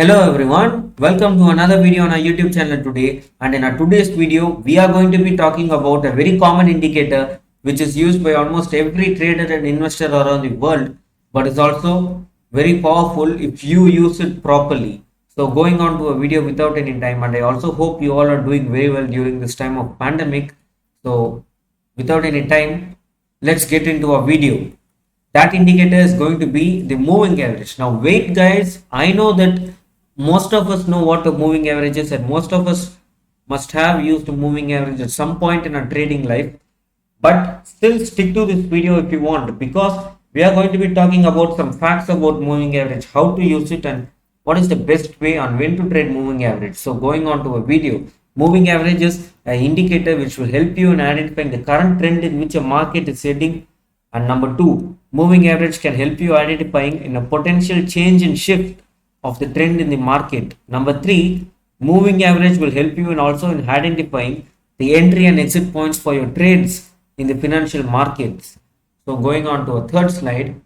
Hello everyone, welcome to another video on our YouTube channel today, and in our today's video we are going to be talking about a very common indicator which is used by almost every trader and investor around the world, but is also very powerful if you use it properly. So going on to a video without any time, and I also hope you all are doing very well during this time of pandemic. So without any time, let's get into our video. That indicator is going to be the moving average. Now wait guys, I know that most of us know what a moving average is, and most of us must have used a moving average at some point in our trading life, but still stick to this video if you want, because we are going to be talking about some facts about moving average, how to use it, and what is the best way on when to trade moving average. So going on to a video, moving average is an indicator which will help you in identifying the current trend in which a market is heading. And number two, moving average can help you identifying in a potential change in shift of the trend in the market. Number three, moving average will help you in also in identifying the entry and exit points for your trades in the financial markets. So going on to a third slide,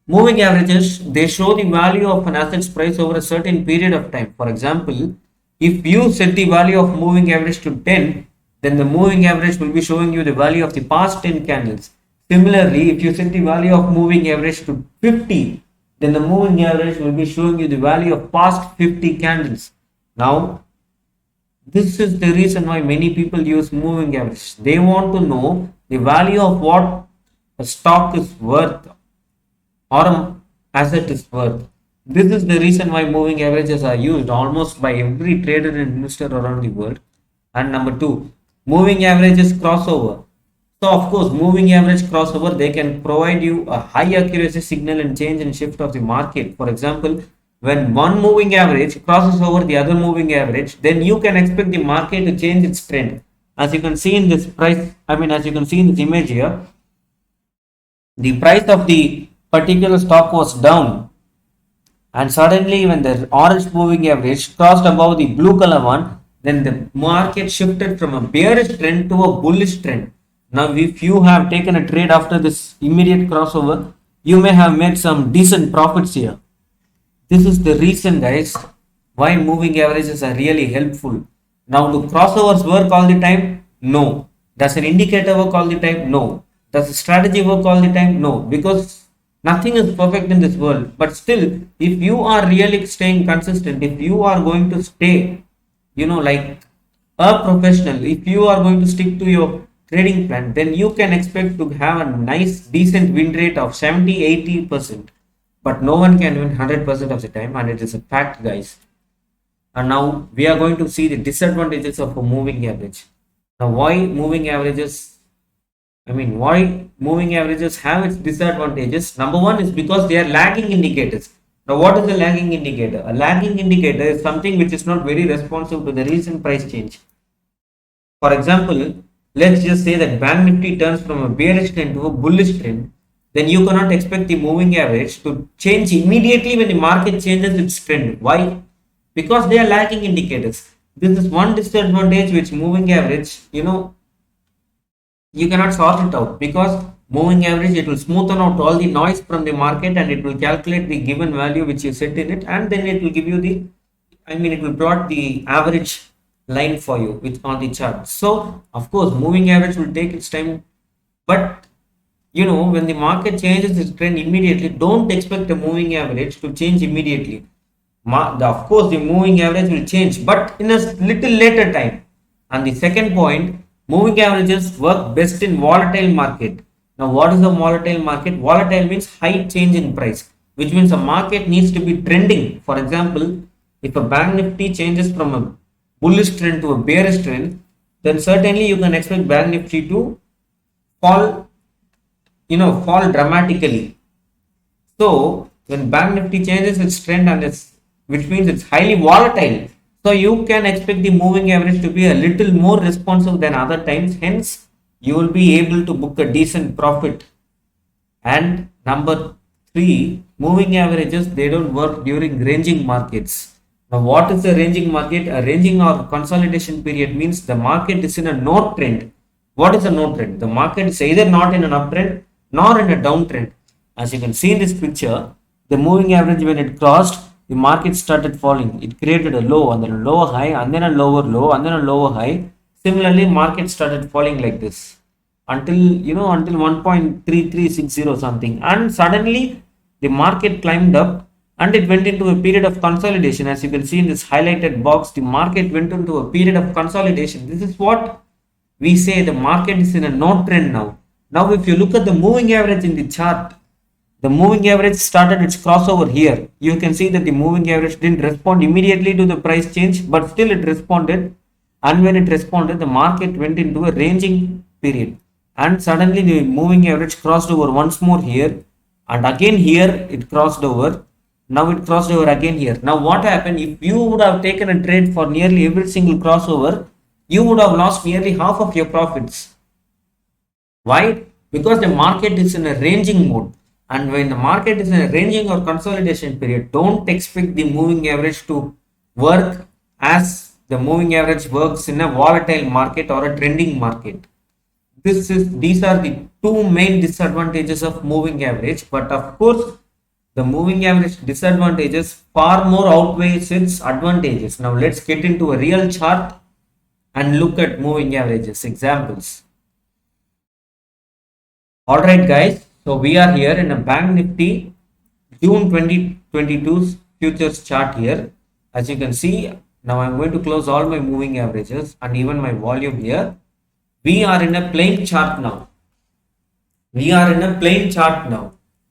moving averages, they show the value of an asset's price over a certain period of time. For example, if you set the value of moving average to 10, then the moving average will be showing you the value of the past 10 candles. Similarly, if you set the value of moving average to 50, then the moving average will be showing you the value of past 50 candles. Now, this is the reason why many people use moving average. They want to know the value of what a stock is worth or an asset is worth. This is the reason why moving averages are used almost by every trader and investor around the world. And number two, moving averages crossover. So of course, moving average crossover, they can provide you a high accuracy signal and change and shift of the market. For example, when one moving average crosses over the other moving average, then you can expect the market to change its trend. As you can see in this price, as you can see in this image here, the price of the particular stock was down, and suddenly when the orange moving average crossed above the blue color one, then the market shifted from a bearish trend to a bullish trend. Now, if you have taken a trade after this immediate crossover, you may have made some decent profits here. This is the reason, guys, why moving averages are really helpful. Now, do crossovers work all the time? No. Does an indicator work all the time? No. Does a strategy work all the time? No. Because nothing is perfect in this world. But still, if you are really staying consistent, if you are going to stay, like a professional, if you are going to stick to your trading plan, then you can expect to have a nice decent win rate of 70-80%, but no one can win 100% of the time, and it is a fact, guys. And now we are going to see the disadvantages of a moving average. Now why moving averages have its disadvantages. Number one is because they are lagging indicators. Now what is a lagging indicator? A lagging indicator is something which is not very responsive to the recent price change. For example, let's just say that Bank Nifty turns from a bearish trend to a bullish trend, then you cannot expect the moving average to change immediately when the market changes its trend. Why? Because they are lagging indicators. This is one disadvantage which moving average, you cannot sort it out, because moving average, it will smoothen out all the noise from the market and it will calculate the given value which you set in it, and then it will give you it will plot the average line for you on the chart. So of course, moving average will take its time, but when the market changes its trend immediately, don't expect a moving average to change immediately. Of course, the moving average will change, but in a little later time. And the second point, moving averages work best in volatile market. Now what is a volatile market? Volatile means high change in price, which means a market needs to be trending. For example, if a Bank Nifty changes from a bullish trend to a bearish trend, then certainly you can expect Bank Nifty to fall dramatically. So when Bank Nifty changes its trend, which means it's highly volatile, so you can expect the moving average to be a little more responsive than other times. Hence, you will be able to book a decent profit. And number three, moving averages, they don't work during ranging markets. Now, what is a ranging market? A ranging or consolidation period means the market is in a no trend. What is a no trend? The market is either not in an uptrend nor in a downtrend. As you can see in this picture, the moving average, when it crossed, the market started falling. It created a low and then a lower high and then a lower low and then a lower high. Similarly, market started falling like this until until 1.3360 something, and suddenly the market climbed up and it went into a period of consolidation. As you can see in this highlighted box, the market went into a period of consolidation. This is what we say the market is in a no trend now. Now, if you look at the moving average in the chart, the moving average started its crossover here. You can see that the moving average didn't respond immediately to the price change, but still it responded. And when it responded, the market went into a ranging period. And suddenly the moving average crossed over once more here. And again here it crossed over. Now it crossed over again here. Now what happened? If you would have taken a trade for nearly every single crossover, you would have lost nearly half of your profits. Why? Because the market is in a ranging mode. And when the market is in a ranging or consolidation period, don't expect the moving average to work as the moving average works in a volatile market or a trending market. These are the two main disadvantages of moving average. But of course, the moving average disadvantages far more outweighs its advantages. Now let's get into a real chart and look at moving averages examples. Alright guys, so we are here in a Bank Nifty June 2022 futures chart here. As you can see, now I'm going to close all my moving averages and even my volume here. We are in a plain chart now.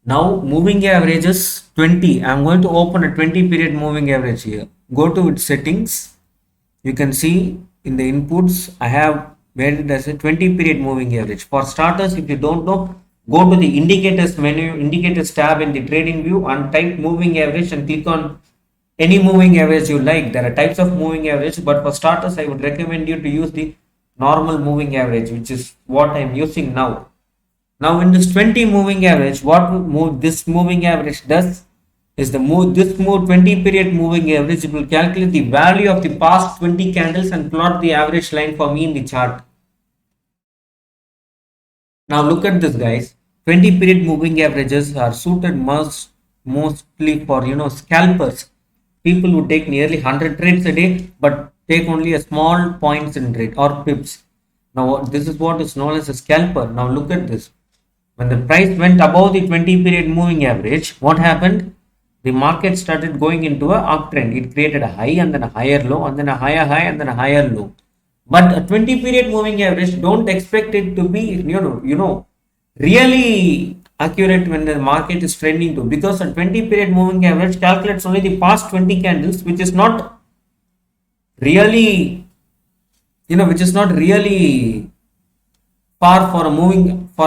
Now moving averages 20. I'm going to open a 20 period moving average here. Go to its settings. You can see in the inputs I have made it as a 20 period moving average. For starters, if you don't know, go to the indicators menu, indicators tab in the trading view and type moving average and click on any moving average you like. There are types of moving average, but for starters I would recommend you to use the normal moving average, which is what I am using now. Now in this 20 moving average, what this moving average does is this 20 period moving average, it will calculate the value of the past 20 candles and plot the average line for me in the chart. Now look at this guys, 20 period moving averages are suited mostly for scalpers, people who take nearly 100 trades a day but take only a small points in trade or pips. Now this is what is known as a scalper. Now look at this. When the price went above the 20 period moving average, what happened? The market started going into a uptrend. It created a high and then a higher low and then a higher high and then a higher low. But a 20 period moving average, don't expect it to be really accurate when the market is trending to, because a 20 period moving average calculates only the past 20 candles, which is not really far for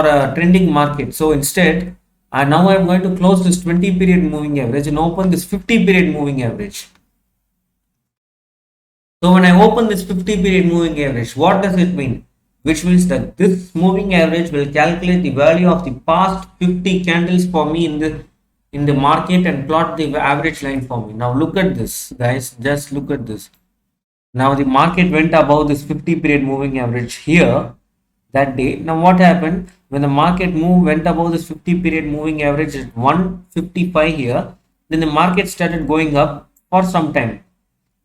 a trending market. So instead, now I'm going to close this 20 period moving average and open this 50 period moving average. So when I open this 50 period moving average, what does it mean? Which means that this moving average will calculate the value of the past 50 candles for me in the market and plot the average line for me. Now look at this guys, just look at this. Now the market went above this 50 period moving average here that day. Now what happened? When the market went above this 50 period moving average at 155 here, then the market started going up for some time.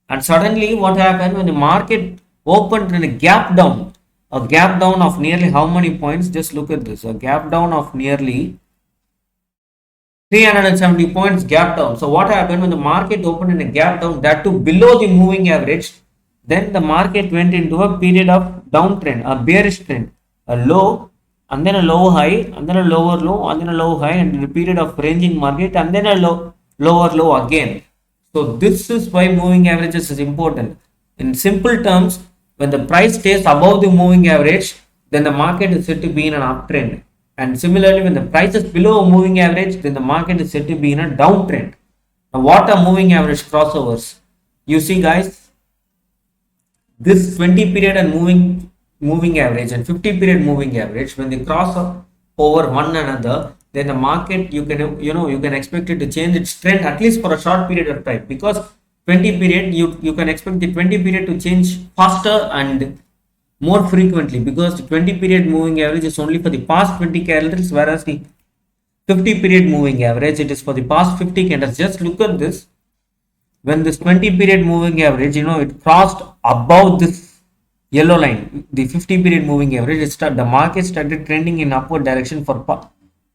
And suddenly what happened? When the market opened in a gap down of nearly how many points? Just look at this, a gap down of nearly 370 points gap down. So what happened when the market opened in a gap down, that too below the moving average? Then the market went into a period of downtrend, a bearish trend, a low and then a low high and then a lower low and then a low high, and in a period of ranging market and then a lower low again. So this is why moving averages is important. In simple terms, when the price stays above the moving average, then the market is said to be in an uptrend. And similarly, when the price is below a moving average, then the market is said to be in a downtrend. Now what are moving average crossovers? You see guys, this 20 period and moving average and 50 period moving average, when they cross over one another, then the market you can expect it to change its trend at least for a short period of time, because 20 period you can expect the 20 period to change faster and more frequently, because the 20 period moving average is only for the past 20 candles, whereas the 50 period moving average, it is for the past 50 candles. Just look at this. when this 20 period moving average, it crossed above this yellow line, the 50 period moving average, the market started trending in upward direction for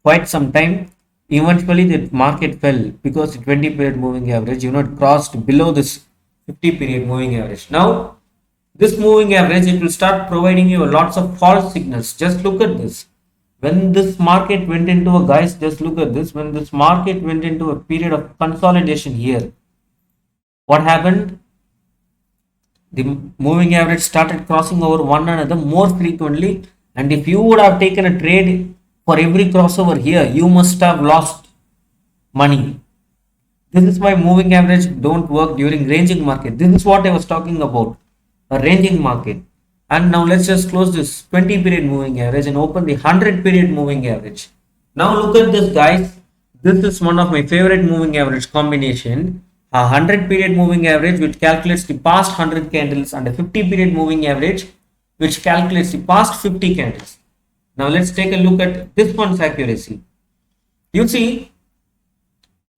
quite some time. Eventually the market fell because the 20 period moving average, it crossed below this 50 period moving average. Now this moving average, it will start providing you lots of false signals. Just look at this. When this market went into a, guys, just look at this. When this market went into a period of consolidation here, what happened? The moving average started crossing over one another more frequently, and if you would have taken a trade for every crossover here, you must have lost money. This is why moving average don't work during ranging market. This is what I was talking about, a ranging market. And now let's just close this 20 period moving average and open the 100 period moving average. Now look at this, guys. This is one of my favorite moving average combination. A 100 period moving average which calculates the past 100 candles, and a 50 period moving average which calculates the past 50 candles. Now let's take a look at this one's accuracy. You see,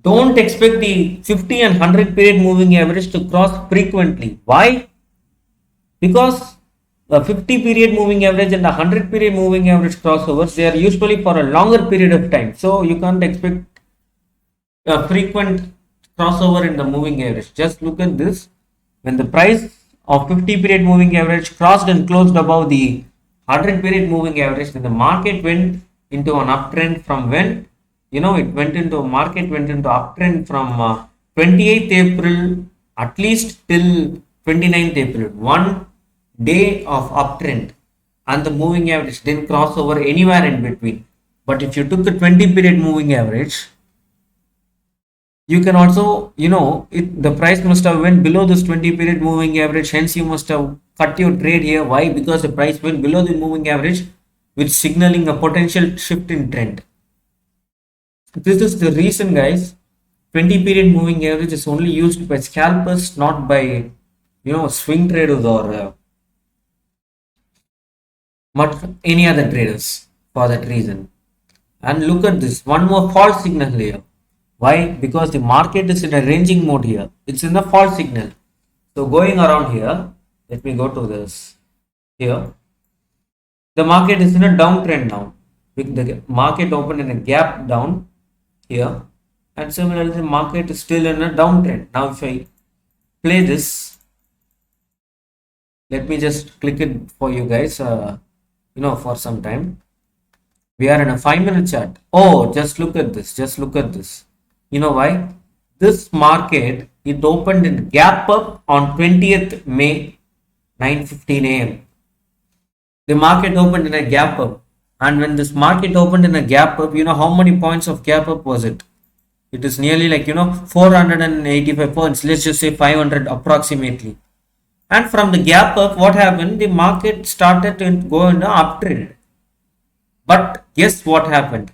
don't expect the 50 and 100 period moving average to cross frequently. Why? Because the 50 period moving average and the 100 period moving average crossovers, they are usually for a longer period of time. So you can't expect a frequent crossover in the moving average. Just look at this. When the price of 50 period moving average crossed and closed above the 100 period moving average, then the market went into an uptrend from when? It went into uptrend from 28th April at least till 29th April. 1 day of uptrend, and the moving average didn't cross over anywhere in between. But if you took the 20 period moving average, you can also, the price must have went below this 20 period moving average, hence you must have cut your trade here. Why? Because the price went below the moving average, which signaling a potential shift in trend. This is the reason, guys. 20 period moving average is only used by scalpers, not by swing traders or much any other traders for that reason. And look at this, one more false signal here. Why? Because the market is in a ranging mode here. It's in the false signal. So going around here, let me go to this here. The market is in a downtrend now. The market opened in a gap down here, and similarly the market is still in a downtrend. Now if I play this, let me just click it for you guys, for some time. We are in a 5-minute chart. Oh, just look at this. You know why? This market, it opened in gap up on 20th May, 9:15 a.m. The market opened in a gap up, and when this market opened in a gap up, how many points of gap up was it? It is nearly 485 points. Let's just say 500 approximately. And from the gap up, what happened? The market started to go in an uptrend. But guess what happened?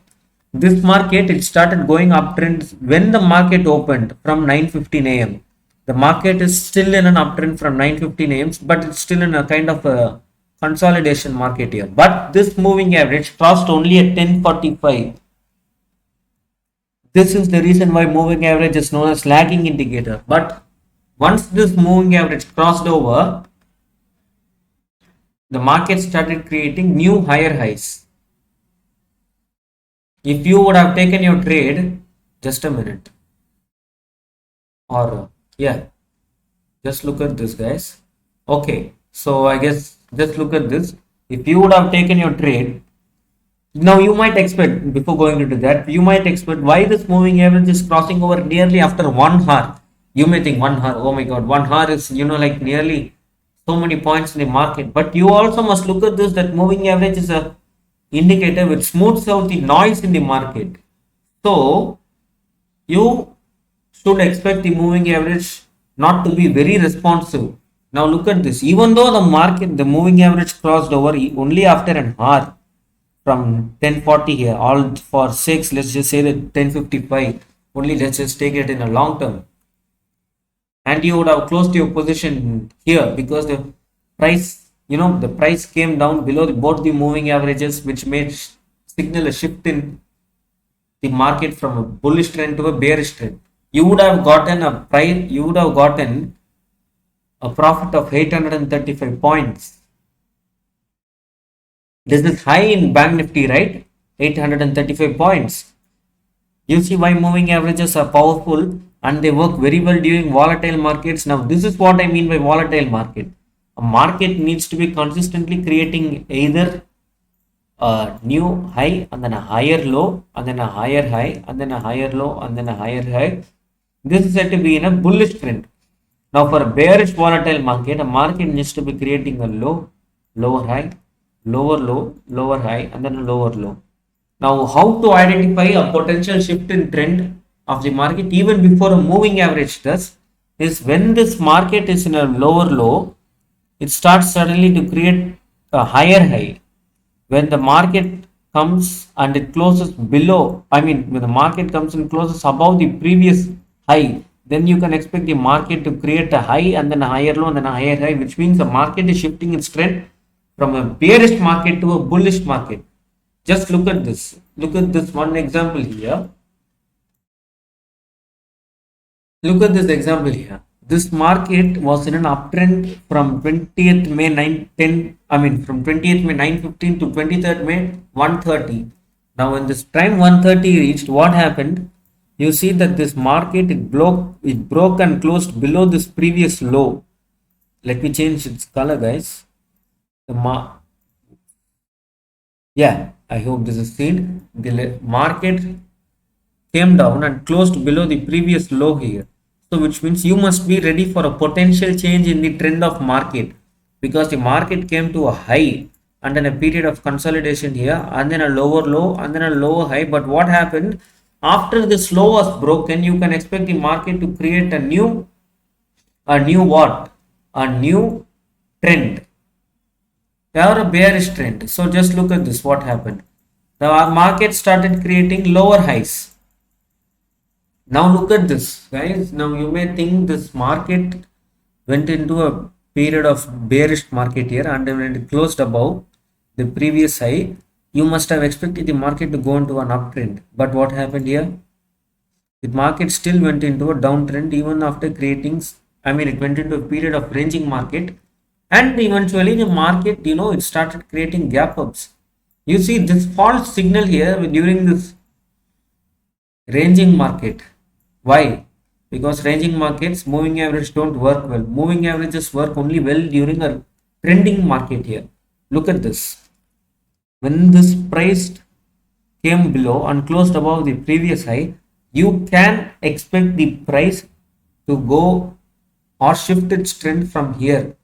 This market, it started going uptrend when the market opened from 9:15 a.m. The market is still in an uptrend from 9:15 a.m. but it's still in a kind of a consolidation market here. But this moving average crossed only at 10:45. This is the reason why moving average is known as lagging indicator. But once this moving average crossed over, the market started creating new higher highs. If you would have taken your trade, just a minute, or just look at this, guys. Okay, so I guess just look at this. If you would have taken your trade, now you might expect, before going into that, you might expect why this moving average is crossing over nearly after 1 hour. You may think 1 hour, oh my god, 1 hour is nearly so many points in the market. But you also must look at this, that moving average is a indicator which smooths out the noise in the market. So you should expect the moving average not to be very responsive. Now look at this. Even though the moving average crossed over only after an hour from 10:40 here, all for sakes, let's just say that 10:55 only, let's just take it in a long term, and you would have closed your position here because the price, the price came down below both the moving averages, which made signal a shift in the market from a bullish trend to a bearish trend. you would have gotten a price, you would have gotten a profit of 835 points. This is high in Bank Nifty, right? 835 points. You see why moving averages are powerful and they work very well during volatile markets. Now, this is what I mean by volatile market. A market needs to be consistently creating either a new high and then a higher low and then a higher high and then a higher low and then a higher high. This is said to be in a bullish trend. Now, for a bearish volatile market, a market needs to be creating a low, lower high, lower low, lower high, and then a lower low. Now, how to identify a potential shift in trend of the market even before a moving average does is when this market is in a lower low, it starts suddenly to create a higher high. When the market comes and it closes below, I mean, when the market comes and closes above the previous high, then you can expect the market to create a high and then a higher low and then a higher high, which means the market is shifting its trend from a bearish market to a bullish market. Just look at this. Look at this one example here. Look at this example here. This market was in an uptrend from 20th May 9 10. I mean from 20th May 9:15 to 23rd May 1:30. Now when this time 1:30 reached, what happened? You see that this market it broke and closed below this previous low. Let me change its color, guys. The yeah, I hope this is seen. The market came down and closed below the previous low here. So which means you must be ready for a potential change in the trend of market, because the market came to a high and then a period of consolidation here and then a lower low and then a lower high. But what happened after this low was broken? You can expect the market to create a new what? A new trend or a bearish trend. So just look at this. What happened? The market started creating lower highs. Now look at this, guys. Now you may think this market went into a period of bearish market here, and when it closed above the previous high, you must have expected the market to go into an uptrend. But what happened here? The market still went into a downtrend even after creating, I mean, it went into a period of ranging market, and eventually the market, it started creating gap ups. You see this false signal here during this ranging market. Why? Because ranging markets, moving average don't work well. Moving averages work only well during a trending market here. Look at this. When this price came below and closed above the previous high, you can expect the price to go or shift its trend from here.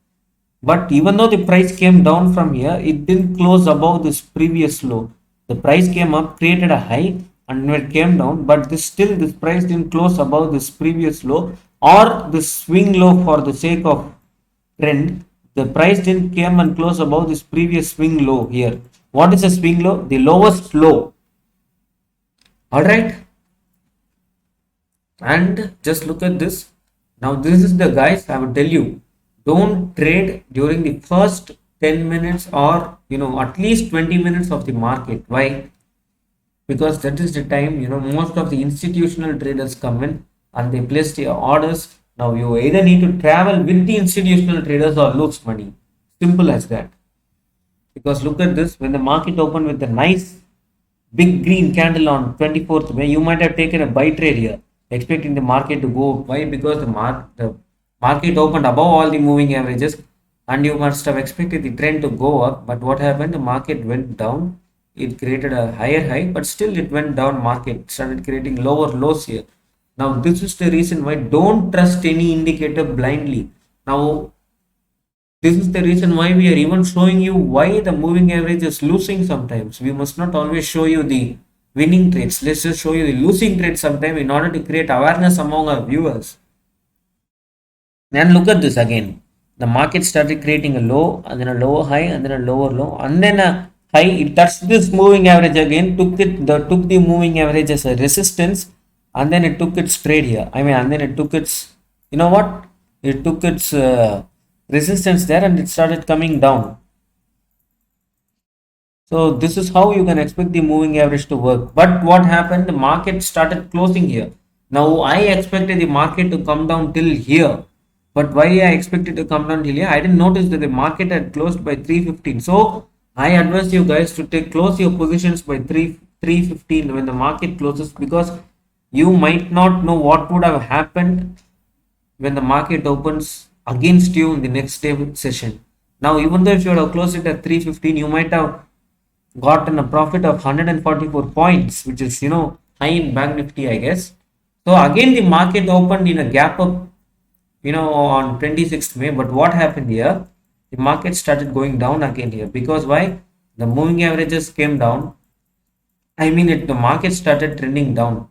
But even though the price came down from here, it didn't close above this previous low. The price came up, created a high, and it came down. But this price didn't close above this previous low or this swing low for the sake of trend. The price didn't came and close above this previous swing low here. What is a swing low? The lowest low. All right. And just look at this. Now this is the, guys, I would tell you, don't trade during the first 10 minutes or at least 20 minutes of the market. Why? Because that is the time most of the institutional traders come in and they place the orders. Now you either need to travel with the institutional traders or lose money. Simple as that. Because look at this, when the market opened with a nice big green candle on 24th May, you might have taken a buy trade here, expecting the market to go. Why? Because the market opened above all the moving averages and you must have expected the trend to go up. But what happened? The market went down. It created a higher high, but still it went down. Market started creating lower lows here. Now this is the reason why don't trust any indicator blindly. Now this is the reason why we are even showing you why the moving average is losing sometimes. We must not always show you the winning trades. Let's just show you the losing trades sometime in order to create awareness among our viewers. And look at this again. The market started creating a low and then a lower high and then a lower low and then a high. It touched this moving average again, took the moving average as a resistance, and then it took its trade here. And then it took its, it took its resistance there and it started coming down. So this is how you can expect the moving average to work. But what happened? The market started closing here Now I expected the market to come down till here, but why I expected to come down till here? I didn't notice that the market had closed by 315. So I advise you guys to take close your positions by 315 when the market closes, because you might not know what would have happened when the market opens against you in the next day session. Now, even though if you would have closed it at 315, you might have gotten a profit of 144 points, which is high in Bank Nifty, I guess. So again, the market opened in a gap up, on 26th May. But what happened here? The market started going down again here, because why? The moving averages came down. I mean, the market started trending down.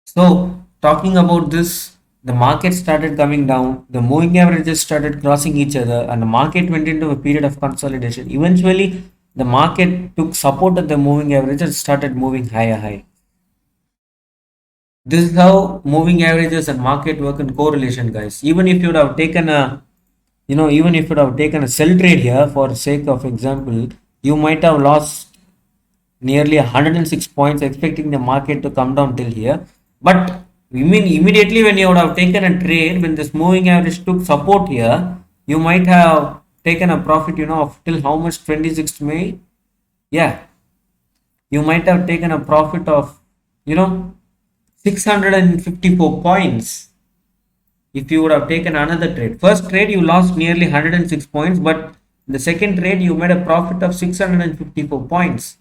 So, talking about this, the market started coming down, the moving averages started crossing each other, and the market went into a period of consolidation. Eventually, the market took support at the moving averages and started moving higher high. This is how moving averages and market work in correlation, guys. Even if you would have taken a, even if you would have taken a sell trade here for sake of example, you might have lost nearly 106 points expecting the market to come down till here. But you mean immediately when you would have taken a trade, when this moving average took support here, you might have taken a profit, of till how much? 26th May? Yeah, you might have taken a profit of, you know, 654 points if you would have taken another trade. First trade you lost nearly 106 points, but the second trade you made a profit of 654 points.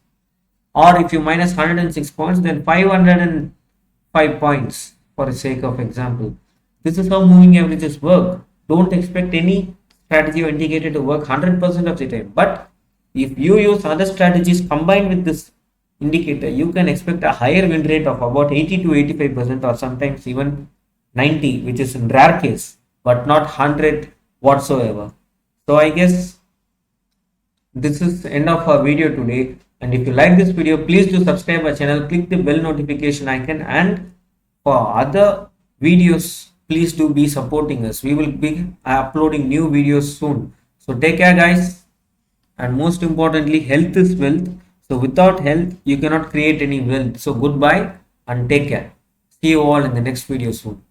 Or if you minus 106 points, then 505 points for the sake of example. This is how moving averages work. Don't expect any strategy or indicator to work 100% of the time. But if you use other strategies combined with this indicator, you can expect a higher win rate of about 80 to 85%, or sometimes even 90, which is in rare case, but not 100 whatsoever. So I guess this is the end of our video today, and if you like this video, please do subscribe our channel, click the bell notification icon, and for other videos please do be supporting us. We will be uploading new videos soon. So take care, guys, and most importantly, health is wealth. So without health you cannot create any wealth. So goodbye and take care. See you all in the next video soon.